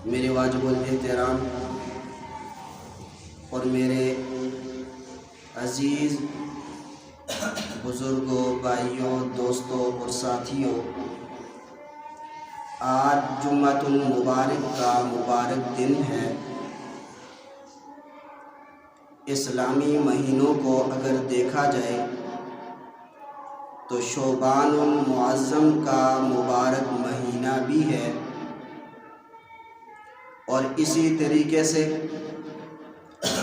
میرے واجب الاحترام اور میرے عزیز بزرگوں، بھائیوں، دوستوں اور ساتھیوں، آج جمعۃ المبارک کا مبارک دن ہے۔ اسلامی مہینوں کو اگر دیکھا جائے تو شعبان المعظم کا مبارک مہینہ بھی ہے، اور اسی طریقے سے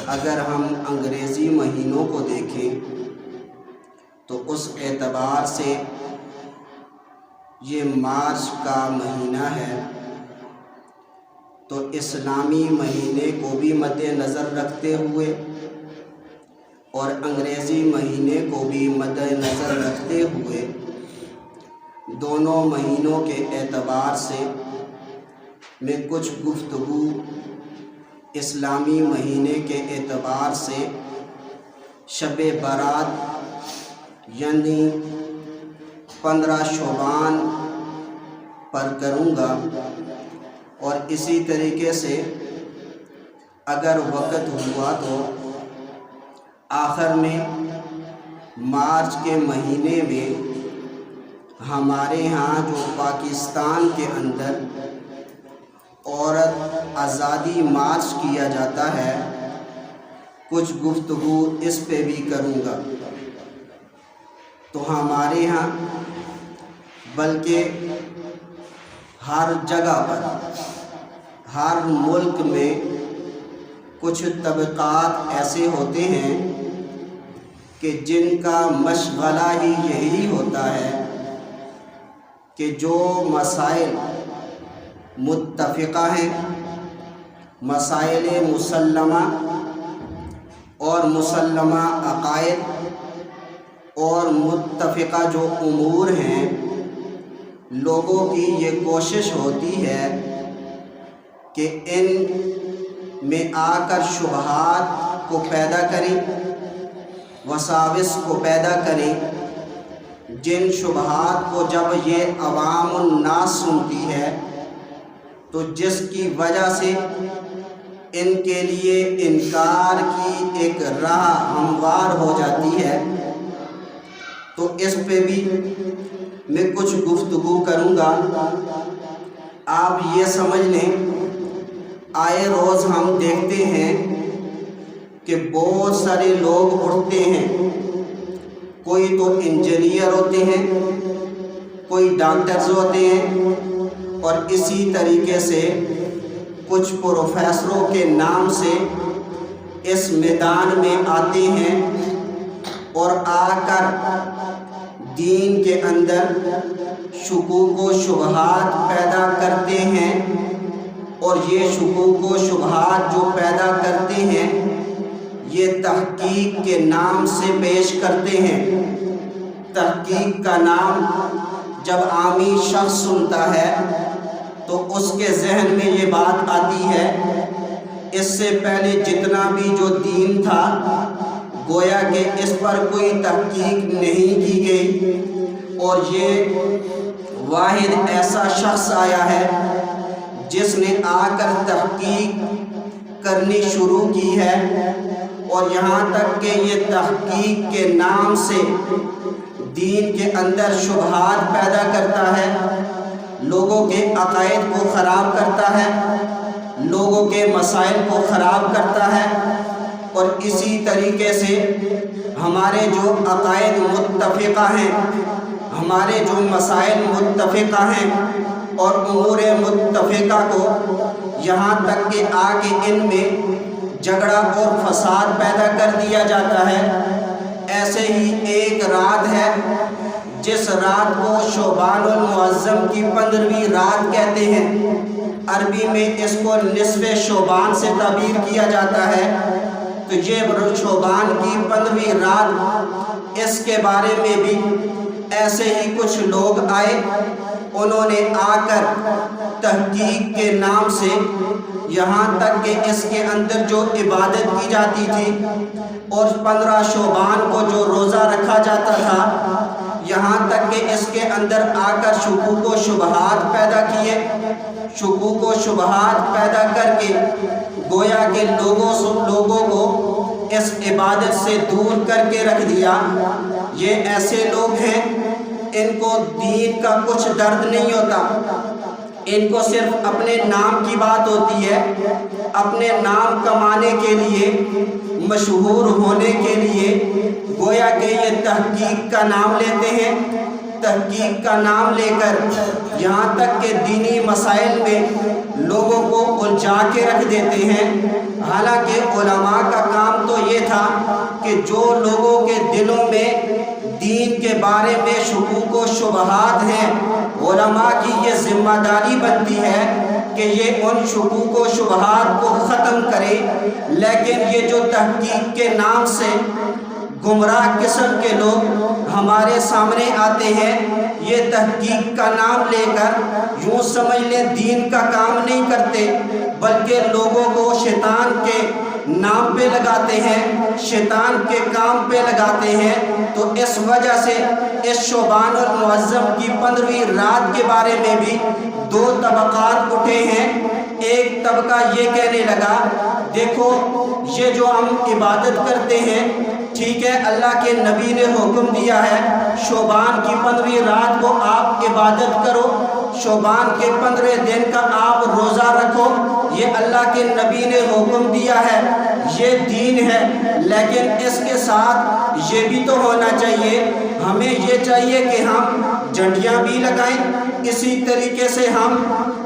اگر ہم انگریزی مہینوں کو دیکھیں تو اس اعتبار سے یہ مارچ کا مہینہ ہے، تو اسلامی مہینے کو بھی مد نظر رکھتے ہوئے اور انگریزی مہینے کو بھی مد نظر رکھتے ہوئے دونوں مہینوں کے اعتبار سے میں کچھ گفتگو اسلامی مہینے کے اعتبار سے شب برات یعنی 15 شعبان پر کروں گا، اور اسی طریقے سے اگر وقت ہوا تو آخر میں مارچ کے مہینے میں ہمارے ہاں جو پاکستان کے اندر عورت آزادی مارچ کیا جاتا ہے، کچھ گفتگو اس پہ بھی کروں گا۔ تو ہمارے ہاں بلکہ ہر جگہ پر، ہر ملک میں کچھ طبقات ایسے ہوتے ہیں کہ جن کا مشغلہ ہی یہی ہوتا ہے کہ جو مسائل متفقہ ہیں، مسائل مسلمہ اور مسلمہ عقائد اور متفقہ جو امور ہیں، لوگوں کی یہ کوشش ہوتی ہے کہ ان میں آ کر شبہات کو پیدا کریں، وساوس کو پیدا کریں، جن شبہات کو جب یہ عوام الناس سنتی ہے تو جس کی وجہ سے ان کے لیے انکار کی ایک راہ ہموار ہو جاتی ہے، تو اس پہ بھی میں کچھ گفتگو کروں گا۔ آپ یہ سمجھ لیں، آئے روز ہم دیکھتے ہیں کہ بہت سارے لوگ اٹھتے ہیں، کوئی تو انجینئر ہوتے ہیں، کوئی ڈاکٹرز ہوتے ہیں، اور اسی طریقے سے کچھ پروفیسروں کے نام سے اس میدان میں آتے ہیں اور آ کر دین کے اندر شکوک و شبہات پیدا کرتے ہیں، اور یہ شکوک و شبہات جو پیدا کرتے ہیں یہ تحقیق کے نام سے پیش کرتے ہیں۔ تحقیق کا نام جب عامی شخص سنتا ہے تو اس کے ذہن میں یہ بات آتی ہے، اس سے پہلے جتنا بھی جو دین تھا گویا کہ اس پر کوئی تحقیق نہیں کی گئی، اور یہ واحد ایسا شخص آیا ہے جس نے آ کر تحقیق کرنی شروع کی ہے، اور یہاں تک کہ یہ تحقیق کے نام سے دین کے اندر شبہات پیدا کرتا ہے، لوگوں کے عقائد کو خراب کرتا ہے، لوگوں کے مسائل کو خراب کرتا ہے، اور اسی طریقے سے ہمارے جو عقائد متفقہ ہیں، ہمارے جو مسائل متفقہ ہیں اور امور متفقہ کو یہاں تک کہ آ کے ان میں جھگڑا اور فساد پیدا کر دیا جاتا ہے۔ ایسے ہی ایک رات ہے جس رات کو شعبان المعظم کی 15ویں رات کہتے ہیں، عربی میں اس کو نصف شعبان سے تعبیر کیا جاتا ہے، تو یہ شعبان کی 15ویں رات، اس کے بارے میں بھی ایسے ہی کچھ لوگ آئے، انہوں نے آ کر تحقیق کے نام سے یہاں تک کہ اس کے اندر جو عبادت کی جاتی تھی اور 15 شعبان کو جو روزہ رکھا جاتا تھا، یہاں تک کہ اس کے اندر آ کر شکوک و شبہات پیدا کیے، شکوک و شبہات پیدا کر کے گویا کہ لوگوں کو اس عبادت سے دور کر کے رکھ دیا۔ یہ ایسے لوگ ہیں ان کو دین کا کچھ درد نہیں ہوتا، ان کو صرف اپنے نام کی بات ہوتی ہے، اپنے نام کمانے کے لیے، مشہور ہونے کے لیے گویا کہ یہ تحقیق کا نام لیتے ہیں، تحقیق کا نام لے کر یہاں تک کہ دینی مسائل میں لوگوں کو الجھا کے رکھ دیتے ہیں۔ حالانکہ علماء کا کام تو یہ تھا کہ جو لوگوں کے دلوں میں دین کے بارے میں شکوک و شبہات ہیں، علماء کی یہ ذمہ داری بنتی ہے کہ یہ ان شکوک و شبہات کو ختم کرے۔ لیکن یہ جو تحقیق کے نام سے گمراہ قسم کے لوگ ہمارے سامنے آتے ہیں، یہ تحقیق کا نام لے کر یوں سمجھ لیں دین کا کام نہیں کرتے، بلکہ لوگوں کو شیطان کے نام پہ لگاتے ہیں، شیطان کے کام پہ لگاتے ہیں۔ تو اس وجہ سے اس شعبان المعظم کی 15ویں رات کے بارے میں بھی دو طبقات اٹھے ہیں۔ ایک طبقہ یہ کہنے لگا دیکھو یہ جو ہم عبادت کرتے ہیں، ٹھیک ہے اللہ کے نبی نے حکم دیا ہے شعبان کی 15ویں رات کو آپ عبادت کرو، شعبان کے 15 دن کا آپ روزہ رکھو، یہ اللہ کے نبی نے حکم دیا ہے، یہ دین ہے۔ لیکن اس کے ساتھ یہ بھی تو ہونا چاہیے، ہمیں یہ چاہیے کہ ہم جھنڈیاں بھی لگائیں، اسی طریقے سے ہم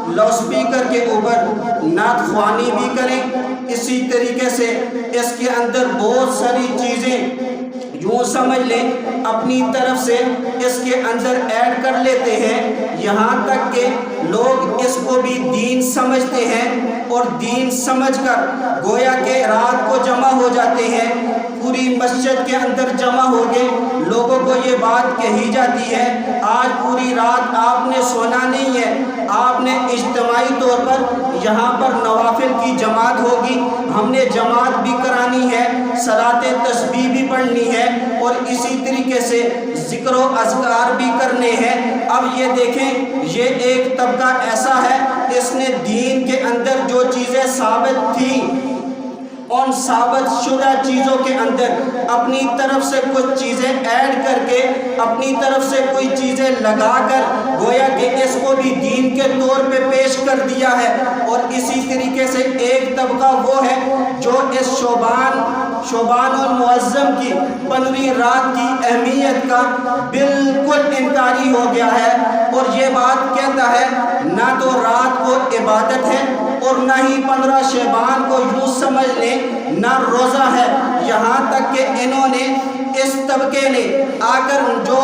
لاؤڈ اسپیکر کے اوپر نعت خوانی بھی کریں، اسی طریقے سے اس کے اندر بہت ساری چیزیں یوں سمجھ لیں اپنی طرف سے اس کے اندر ایڈ کر لیتے ہیں، یہاں تک کہ لوگ اس کو بھی دین سمجھتے ہیں اور دین سمجھ کر گویا کہ رات کو جمع ہو جاتے ہیں، پوری مسجد کے اندر جمع ہو گئے، لوگوں کو یہ بات کہی جاتی ہے آج پوری رات آپ نے سونا نہیں ہے، آپ نے اجتماعی طور پر یہاں پر نوافل کی جماعت ہوگی، ہم نے جماعت بھی کرانی ہے، صلاۃ تسبیح بھی پڑھنی ہے اور اسی طریقے سے ذکر و اذکار بھی کرنے ہیں۔ اب یہ دیکھیں یہ ایک طبقہ ایسا ہے اس نے دین کے اندر جو چیزیں ثابت تھیں ان ثابت شدہ چیزوں کے اندر اپنی طرف سے کچھ چیزیں ایڈ کر کے اپنی طرف سے کوئی چیزیں لگا کر گویا کہ اس کو بھی دین کے طور پہ پیش کر دیا ہے۔ اور اسی طریقے سے ایک طبقہ وہ ہے جو اس شعبان المعظم کی 15ویں رات کی اہمیت کا بالکل انکاری ہو گیا ہے اور یہ بات کہتا ہے نہ تو رات کو عبادت ہے اور نہ ہی 15 شعبان کو یوں سمجھ لیں نہ روزہ ہے، یہاں تک کہ انہوں نے اس طبقے نے آ کر جو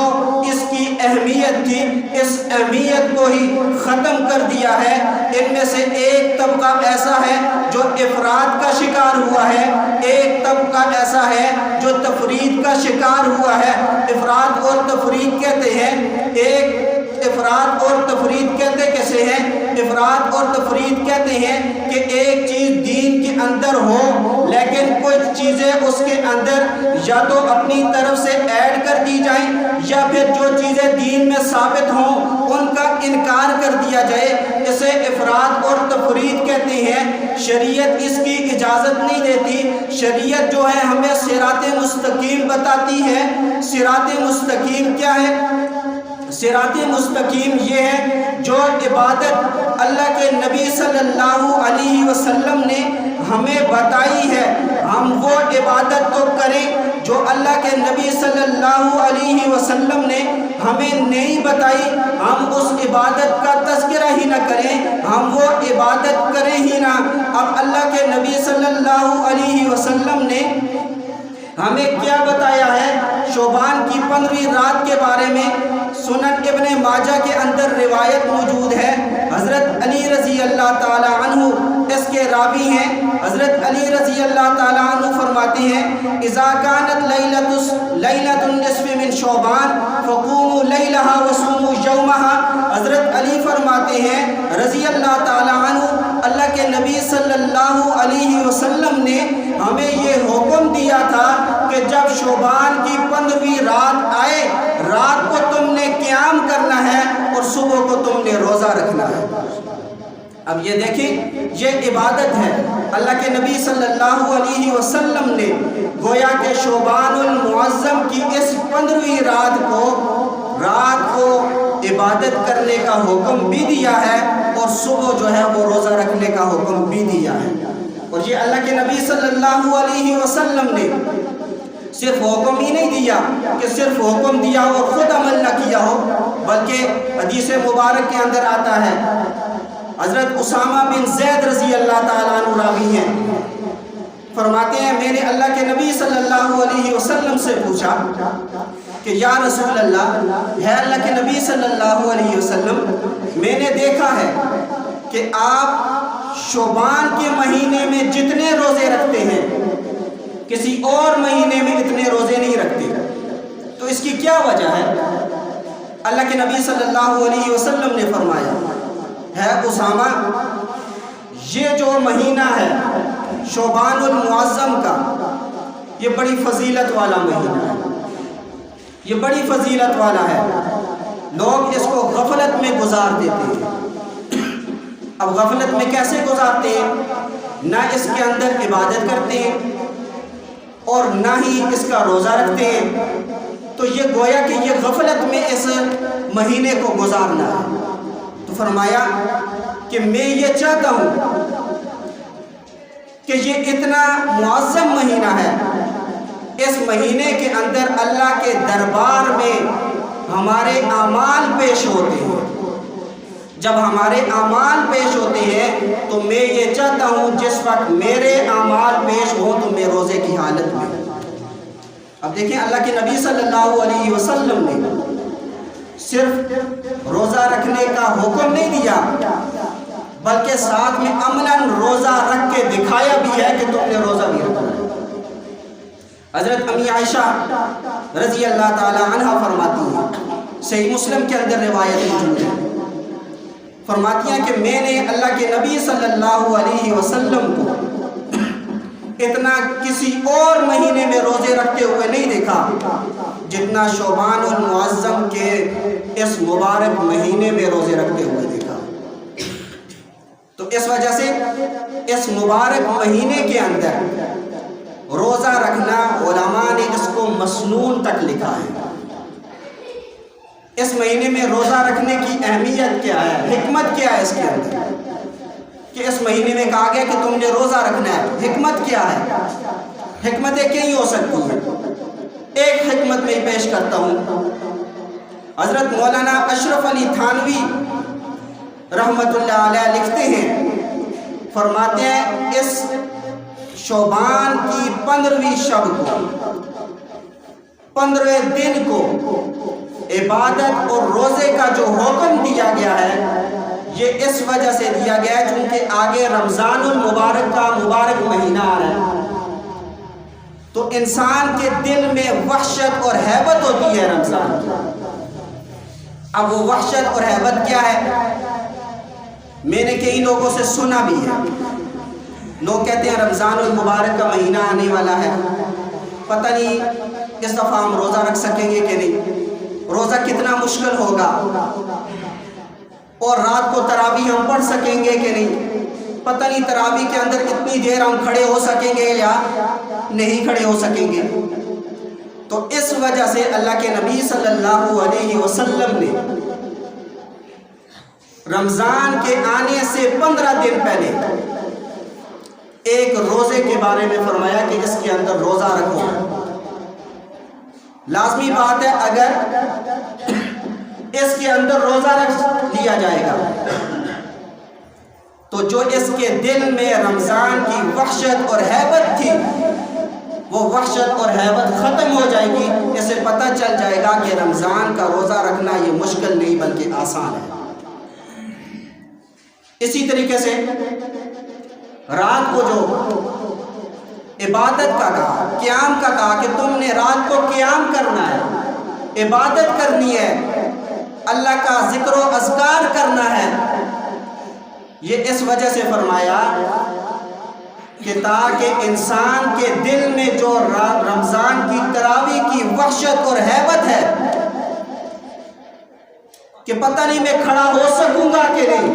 اس کی اہمیت تھی اس اہمیت کو ہی ختم کر دیا ہے۔ ان میں سے ایک طبقہ ایسا ہے جو افراد کا شکار ہوا ہے، ایک طبقہ ایسا ہے جو تفرید کا شکار ہوا ہے۔ افراد اور تفرید کہتے ہیں، ایک افراد اور تفرید کہتے کیسے ہیں؟ افراد اور تفرید کہتے ہیں کہ ایک چیز دین کے اندر ہو لیکن کچھ چیزیں اس کے اندر یا تو اپنی طرف سے ایڈ کر دی جائیں یا پھر جو چیزیں دین میں ثابت ہوں ان کا انکار کر دیا جائے، اسے افراد اور تفرید کہتے ہیں۔ شریعت اس کی اجازت نہیں دیتی، شریعت جو ہے ہمیں صراط مستقیم بتاتی ہے۔ صراط مستقیم کیا ہے؟ صراط مستقیم یہ ہے جو عبادت اللہ کے نبی صلی اللہ علیہ وسلم نے ہمیں بتائی ہے، ہم وہ عبادت تو کریں جو اللہ کے نبی صلی اللہ علیہ وسلم نے ہمیں نہیں بتائی، ہم اس عبادت کا تذکرہ ہی نہ کریں، ہم وہ عبادت کریں ہی نہ۔ اب اللہ کے نبی صلی اللہ علیہ وسلم نے ہمیں کیا بتایا ہے شعبان کی 15ویں رات کے بارے میں؟ سنن ابن ماجہ کے اندر روایت موجود ہے، حضرت علی رضی اللہ تعالی عنہ اس کے راوی ہیں۔ حضرت علی رضی اللہ تعالی عنہ فرماتے ہیں اذا كانت لیلۃ النصف من شعبان فقوموا لیلها وصوموا یومها۔ حضرت علی فرماتے ہیں رضی اللہ تعالی عنہ اللہ کے نبی صلی اللہ علیہ وسلم نے ہمیں یہ حکم دیا تھا کہ جب شعبان کی 15ویں رات آئے رات کو تم نے قیام کرنا ہے اور صبح کو تم نے روزہ رکھنا ہے۔ اب یہ دیکھیں یہ عبادت ہے. اللہ کے نبی صلی اللہ علیہ وسلم نے گویا کہ شعبان المعظم کی اس 15ویں رات کو عبادت کرنے کا حکم بھی دیا ہے اور صبح جو ہے وہ روزہ رکھنے کا حکم بھی دیا ہے. اور یہ اللہ کے نبی صلی اللہ علیہ وسلم نے صرف حکم ہی نہیں دیا کہ صرف حکم دیا اور خود عمل نہ کیا ہو، بلکہ حدیث مبارک کے اندر آتا ہے، حضرت اسامہ بن زید رضی اللہ تعالیٰ عنہ راوی ہیں، فرماتے ہیں میں نے اللہ کے نبی صلی اللہ علیہ وسلم سے پوچھا کہ یا رسول اللہ، ہے اللہ کے نبی صلی اللہ علیہ وسلم، میں نے دیکھا ہے کہ آپ شعبان کے مہینے میں جتنے روزے رکھتے ہیں کسی اور مہینے میں اتنے روزے نہیں رکھتے، تو اس کی کیا وجہ ہے؟ اللہ کے نبی صلی اللہ علیہ وسلم نے فرمایا، ہے اسامہ، یہ جو مہینہ ہے شعبان المعظم کا، یہ بڑی فضیلت والا مہینہ ہے، یہ بڑی فضیلت والا ہے. لوگ اس کو غفلت میں گزار دیتے ہیں. اب غفلت میں کیسے گزارتے ہیں؟ نہ اس کے اندر عبادت کرتے ہیں اور نہ ہی اس کا روزہ رکھتے ہیں. تو یہ گویا کہ یہ غفلت میں اس مہینے کو گزارنا ہے. تو فرمایا کہ میں یہ چاہتا ہوں کہ یہ اتنا معظم مہینہ ہے، اس مہینے کے اندر اللہ کے دربار میں ہمارے اعمال پیش ہوتے ہیں. جب ہمارے اعمال پیش ہوتے ہیں تو میں یہ چاہتا ہوں جس وقت میرے اعمال پیش ہوں تو میں روزے کی حالت میں. اب دیکھیں اللہ کے نبی صلی اللہ علیہ وسلم نے صرف روزہ رکھنے کا حکم نہیں دیا بلکہ ساتھ میں عملاً روزہ رکھ کے دکھایا بھی ہے کہ تم نے روزہ بھی رکھنا ہے. حضرت امی عائشہ رضی اللہ تعالی عنہ فرماتی ہیں، صحیح مسلم کے اندر روایت موجود ہے، فرماتی ہیں کہ میں نے اللہ کے نبی صلی اللہ علیہ وسلم کو اتنا کسی اور مہینے میں روزے رکھتے ہوئے نہیں دیکھا جتنا شعبان المعظم کے اس مبارک مہینے میں روزے رکھتے ہوئے دیکھا. تو اس وجہ سے اس مبارک مہینے کے اندر روزہ رکھنا علماء نے اس کو مسنون تک لکھا ہے. اس مہینے میں روزہ رکھنے کی اہمیت کیا ہے، حکمت کیا ہے اس کے اندر، کہ اس مہینے میں کہا گیا کہ تم نے روزہ رکھنا ہے. حکمت کیا ہے؟ حکمتیں کئی ہو سکتی ہیں. ایک حکمت میں پیش کرتا ہوں. حضرت مولانا اشرف علی تھانوی رحمت اللہ علیہ لکھتے ہیں، فرماتے ہیں اس شعبان کی 15ویں شب کو، 15ویں دن کو عبادت اور روزے کا جو حکم دیا گیا ہے یہ اس وجہ سے دیا گیا ہے چونکہ آگے رمضان المبارک کا مبارک مہینہ آ رہا ہے. تو انسان کے دل میں وحشت اور ہیبت ہوتی ہے رمضان کی. اب وہ وحشت اور ہیبت کیا ہے؟ میں نے کئی لوگوں سے سنا بھی ہے، لوگ کہتے ہیں رمضان المبارک کا مہینہ آنے والا ہے، پتہ نہیں اس دفعہ ہم روزہ رکھ سکیں گے کہ نہیں، روزہ کتنا مشکل ہوگا، اور رات کو تراویح ہم پڑھ سکیں گے کہ نہیں، پتہ نہیں تراویح کے اندر کتنی دیر ہم کھڑے ہو سکیں گے یا نہیں کھڑے ہو سکیں گے. تو اس وجہ سے اللہ کے نبی صلی اللہ علیہ وسلم نے رمضان کے آنے سے 15 دن پہلے ایک روزے کے بارے میں فرمایا کہ اس کے اندر روزہ رکھو. لازمی بات ہے اگر اس کے اندر روزہ رکھ لیا جائے گا تو جو اس کے دل میں رمضان کی وحشت اور ہیبت تھی وہ وحشت اور ہیبت ختم ہو جائے گی. اسے پتہ چل جائے گا کہ رمضان کا روزہ رکھنا یہ مشکل نہیں بلکہ آسان ہے. اسی طریقے سے رات کو جو عبادت کا کہا، قیام کا کہا کہ تم نے رات کو قیام کرنا ہے، عبادت کرنی ہے، اللہ کا ذکر و اذکار کرنا ہے. یہ اس وجہ سے فرمایا کہ تاکہ انسان کے دل میں جو رمضان کی تراویح کی وحشت اور ہیبت ہے کہ پتہ نہیں میں کھڑا ہو سکوں گا کہ نہیں،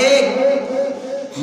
1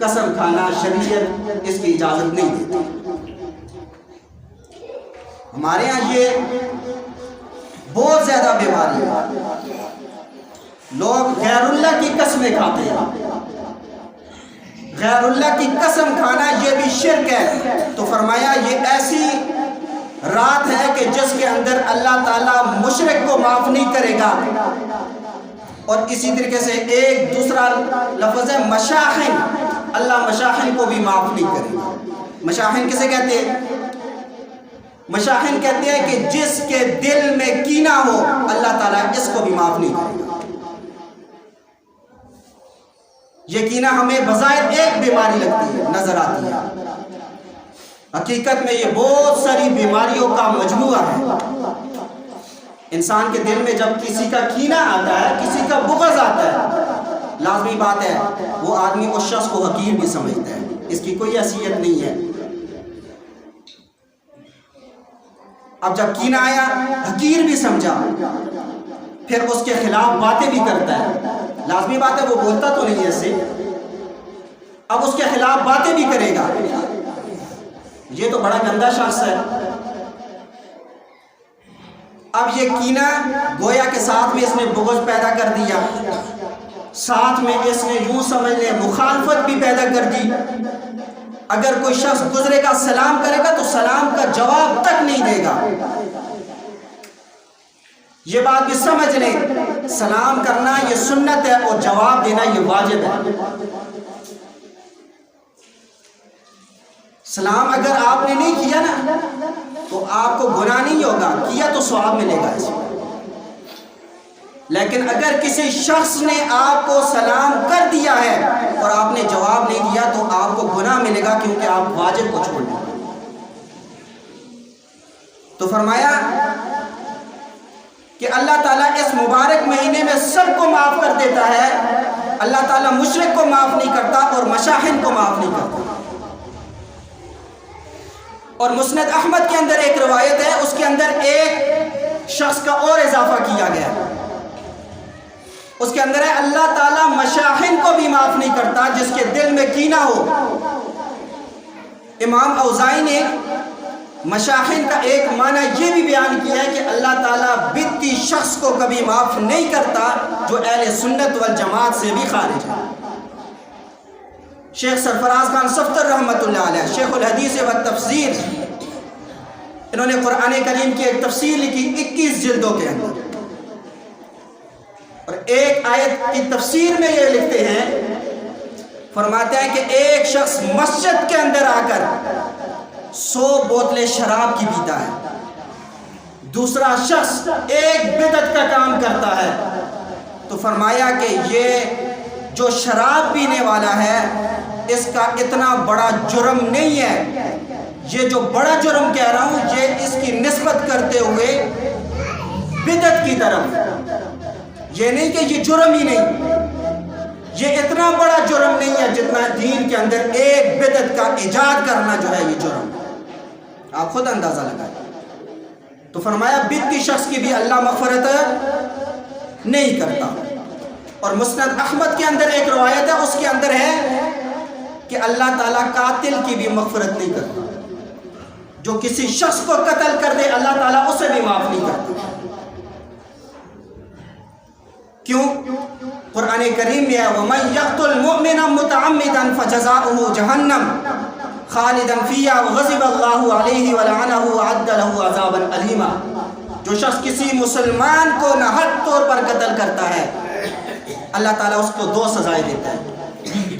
قسم کھانا شریعت اس کی اجازت نہیں دیتی۔ ہمارے یہاں یہ بہت زیادہ بیماری ہے، لوگ غیر اللہ کی قسمیں کھاتے ہیں۔ غیر اللہ کی قسم کھانا یہ بھی شرک ہے۔ تو فرمایا یہ ایسی رات ہے کہ جس کے اندر اللہ تعالیٰ مشرک کو معاف نہیں کرے گا۔ اور اسی طریقے سے ایک دوسرا لفظ ہے مشاحن، اللہ مشاحن کو بھی معاف نہیں کرے گا۔ مشاحن کسے کہتے ہیں؟ مشاحن کہتے ہیں کہ جس کے دل میں کینہ ہو اللہ تعالیٰ اس کو بھی معاف نہیں کرے گا۔ یہ کینہ ہمیں بظاہر ایک بیماری لگتی ہے، نظر آتی ہے، حقیقت میں یہ بہت ساری بیماریوں کا مجموعہ ہے۔ انسان کے دل میں جب کسی کا کینہ آتا ہے، کسی کا بغض آتا ہے، لازمی بات ہے وہ آدمی اس شخص کو حقیر بھی سمجھتا ہے، اس کی کوئی حیثیت نہیں ہے۔ اب جب کینہ آیا حقیر بھی سمجھا، پھر اس کے خلاف باتیں بھی کرتا ہے، لازمی بات ہے وہ بولتا تو نہیں ایسے، اب اس کے خلاف باتیں بھی کرے گا، یہ تو بڑا گندا شخص ہے۔ اب یہ کینہ گویا کے ساتھ میں اس نے بغض پیدا کر دیا، ساتھ میں اس نے یوں سمجھ لیں مخالفت بھی پیدا کر دی۔ اگر کوئی شخص گزرے گا سلام کرے گا تو سلام کا جواب تک نہیں دے گا۔ یہ بات بھی سمجھ لیں، سلام کرنا یہ سنت ہے اور جواب دینا یہ واجب ہے۔ سلام اگر آپ نے نہیں کیا نا تو آپ کو گناہ نہیں ہوگا، کیا تو ثواب ملے گا اس میں۔ لیکن اگر کسی شخص نے آپ کو سلام کر دیا ہے اور آپ نے جواب نہیں دیا تو آپ کو گناہ ملے گا، کیونکہ آپ واجب کو چھوڑ دیں۔ تو فرمایا کہ اللہ تعالیٰ اس مبارک مہینے میں سب کو معاف کر دیتا ہے، اللہ تعالیٰ مشرک کو معاف نہیں کرتا اور مشاحن کو معاف نہیں کرتا۔ اور مسند احمد کے اندر ایک روایت ہے، اس کے اندر ایک شخص کا اور اضافہ کیا گیا، اس کے اندر ہے اللہ تعالیٰ مشاحن کو بھی معاف نہیں کرتا جس کے دل میں کینہ ہو۔ امام اوزائی نے مشاحن کا ایک معنی یہ بھی بیان کیا ہے کہ اللہ تعالیٰ بدعتی شخص کو کبھی معاف نہیں کرتا جو اہل سنت والجماعت سے بھی خارج ہے۔ شیخ سرفراز خان صفتر رحمۃ اللہ علیہ، شیخ الحدیث و تفسیر، انہوں نے قرآن کریم کی ایک تفسیر لکھی 21 جلدوں کے اندر، اور ایک آیت کی تفسیر میں یہ لکھتے ہیں، فرماتے ہیں کہ ایک شخص مسجد کے اندر آ کر 100 بوتلیں شراب کی پیتا ہے، دوسرا شخص ایک بدعت کا کام کرتا ہے، تو فرمایا کہ یہ جو شراب پینے والا ہے اس کا اتنا بڑا جرم نہیں ہے، یہ جو بڑا جرم کہہ رہا ہوں یہ اس کی نسبت کرتے ہوئے بدعت کی طرف، یہ نہیں کہ یہ جرم ہی نہیں، یہ اتنا بڑا جرم نہیں ہے جتنا دین کے اندر ایک بدعت کا ایجاد کرنا جو ہے یہ جرم، آپ خود اندازہ لگائیں۔ تو فرمایا بدعتی شخص کی بھی اللہ مغفرت نہیں کرتا۔ اور مسند احمد کے اندر ایک روایت ہے، اس کے اندر ہے کہ اللہ تعالیٰ قاتل کی بھی مغفرت نہیں کرتا، جو کسی شخص کو قتل کر دے اللہ تعالیٰ اسے بھی معاف نہیں کرتا۔ کیوں؟ قرآن کریم میں ہے وَمَن يَقْتُلْ مُؤْمِنًا مُتَعَمِّدًا فَجَزَاؤُهُ جَهَنَّمُ خَالِدًا فِيهَا وَغَضِبَ اللَّهُ عَلَيْهِ وَلَعَنَهُ وَأَعَدَّ لَهُ عَذَابًا أَلِيمًا۔ جو شخص کسی مسلمان کو ناحق طور پر قتل کرتا ہے اللہ تعالیٰ اس کو 2 سزائیں دیتا ہے،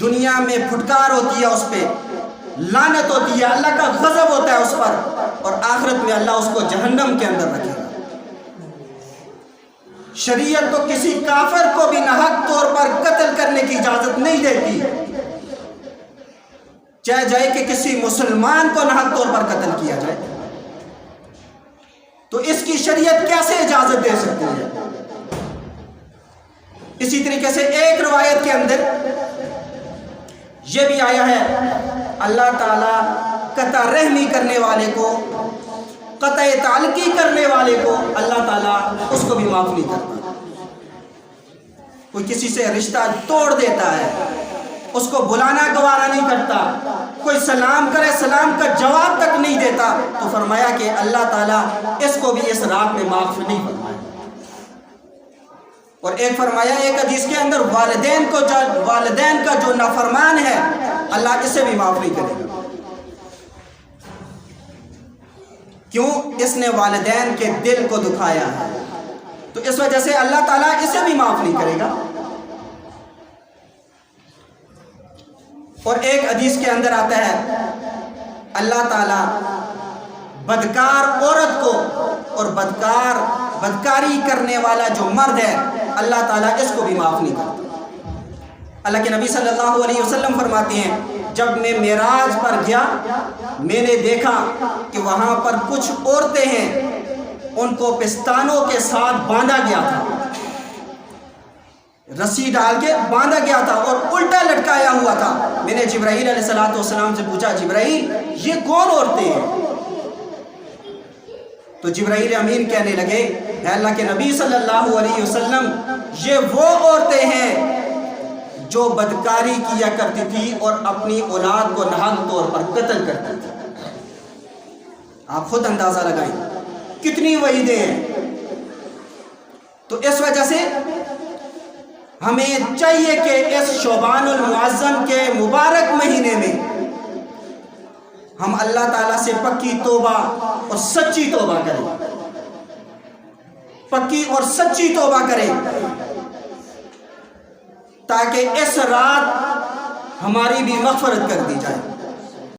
دنیا میں پھٹکار ہوتی ہے اس پہ، لعنت ہوتی ہے، اللہ کا غضب ہوتا ہے اس پر، اور آخرت میں اللہ اس کو جہنم کے اندر رکھے گا۔ شریعت تو کسی کافر کو بھی ناحق طور پر قتل کرنے کی اجازت نہیں دیتی، چاہے جائے کہ کسی مسلمان کو ناحق طور پر قتل کیا جائے، تو اس کی شریعت کیسے اجازت دے سکتی ہے؟ اسی طریقے سے ایک روایت کے اندر یہ بھی آیا ہے اللہ تعالیٰ قطع رحمی کرنے والے کو، قطع تعلقی کرنے والے کو اللہ تعالیٰ اس کو بھی معاف نہیں کرتا۔ کوئی کسی سے رشتہ توڑ دیتا ہے، اس کو بلانا گوارا نہیں کرتا، کوئی سلام کرے سلام کا جواب تک نہیں دیتا، تو فرمایا کہ اللہ تعالیٰ اس کو بھی اس رات میں معاف نہیں فرمائے۔ اور ایک فرمایا ایک حدیث کے اندر والدین کا جو نافرمان ہے اللہ اسے بھی معاف نہیں کرے گا۔ کیوں؟ اس نے والدین کے دل کو دکھایا ہے، تو اس وجہ سے اللہ تعالیٰ اسے بھی معاف نہیں کرے گا۔ اور ایک حدیث کے اندر آتا ہے اللہ تعالیٰ بدکار عورت کو اور بدکاری کرنے والا جو مرد ہے اللہ تعالیٰ اس کو بھی معاف نہیں کرتا۔ اللہ کے نبی صلی اللہ علیہ وسلم فرماتے ہیں جب میں معراج پر گیا میں نے دیکھا کہ وہاں پر کچھ عورتیں ہیں، ان کو پستانوں کے ساتھ باندھا گیا تھا، رسی ڈال کے باندھا گیا تھا اور الٹا لٹکایا ہوا تھا۔ میں نے جبرائیل علیہ السلام سے پوچھا جبرائیل یہ کون عورتیں ہیں؟ تو جبرائیل امین کہنے لگے اے اللہ کے نبی صلی اللہ علیہ وسلم یہ وہ عورتیں ہیں جو بدکاری کیا کرتی تھی اور اپنی اولاد کو ناحق طور پر قتل کرتی تھی۔ آپ خود اندازہ لگائیں کتنی وعیدیں ہیں۔ تو اس وجہ سے ہمیں چاہیے کہ اس شعبان المعظم کے مبارک مہینے میں ہم اللہ تعالیٰ سے پکی توبہ اور سچی توبہ کریں، پکی اور سچی توبہ کریں، تاکہ اس رات ہماری بھی مغفرت کر دی جائے۔